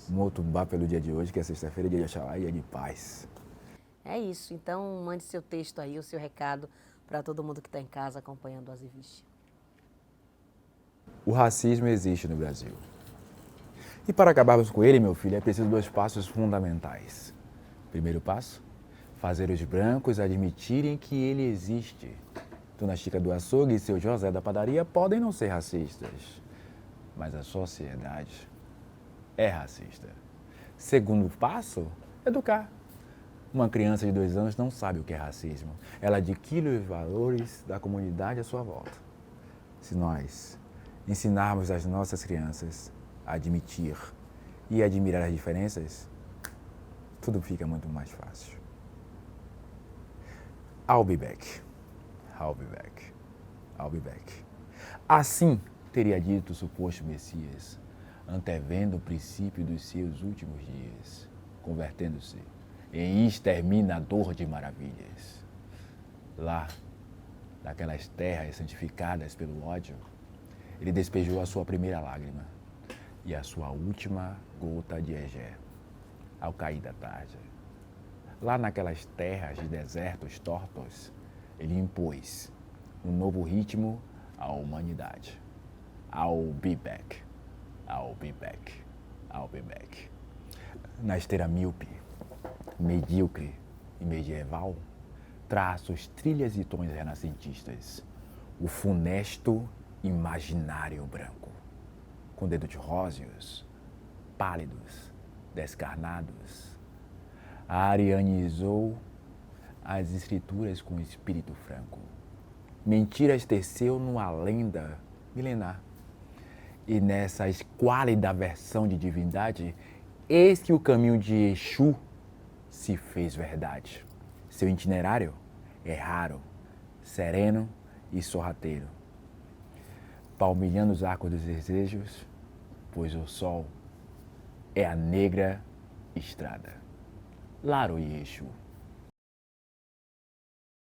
Muito bá pelo dia de hoje, que é sexta-feira, dia de Oxalá e dia de paz. É isso, então mande seu texto aí, o seu recado para todo mundo que está em casa acompanhando o Azeviche. O racismo existe no Brasil. E para acabarmos com ele, meu filho, é preciso 2 passos fundamentais. Primeiro passo, fazer os brancos admitirem que ele existe. Dona Chica do açougue e seu José da padaria podem não ser racistas, mas a sociedade é racista. Segundo passo, educar. Uma criança de 2 anos não sabe o que é racismo. Ela adquire os valores da comunidade à sua volta. Se nós ensinarmos as nossas crianças a admitir e admirar as diferenças, tudo fica muito mais fácil. I'll be back. I'll be back. I'll be back. Assim teria dito o suposto Messias, antevendo o princípio dos seus últimos dias, convertendo-se em exterminador de maravilhas. Lá, naquelas terras santificadas pelo ódio, ele despejou a sua primeira lágrima e a sua última gota de Egé, ao cair da tarde. Lá naquelas terras de desertos tortos, ele impôs um novo ritmo à humanidade. I'll be back. I'll be back. I'll be back. Na esteira míope, medíocre e medieval, traços, trilhas e tons renascentistas. O funesto imaginário branco, com dedos róseos, pálidos, descarnados, arianizou as escrituras com espírito franco. Mentiras teceu numa lenda milenar. E nessa esquálida versão de divindade, eis que o caminho de Exu se fez verdade. Seu itinerário é raro, sereno e sorrateiro, palmilhando os arcos dos desejos, pois o sol é a negra estrada. Laro e Exu.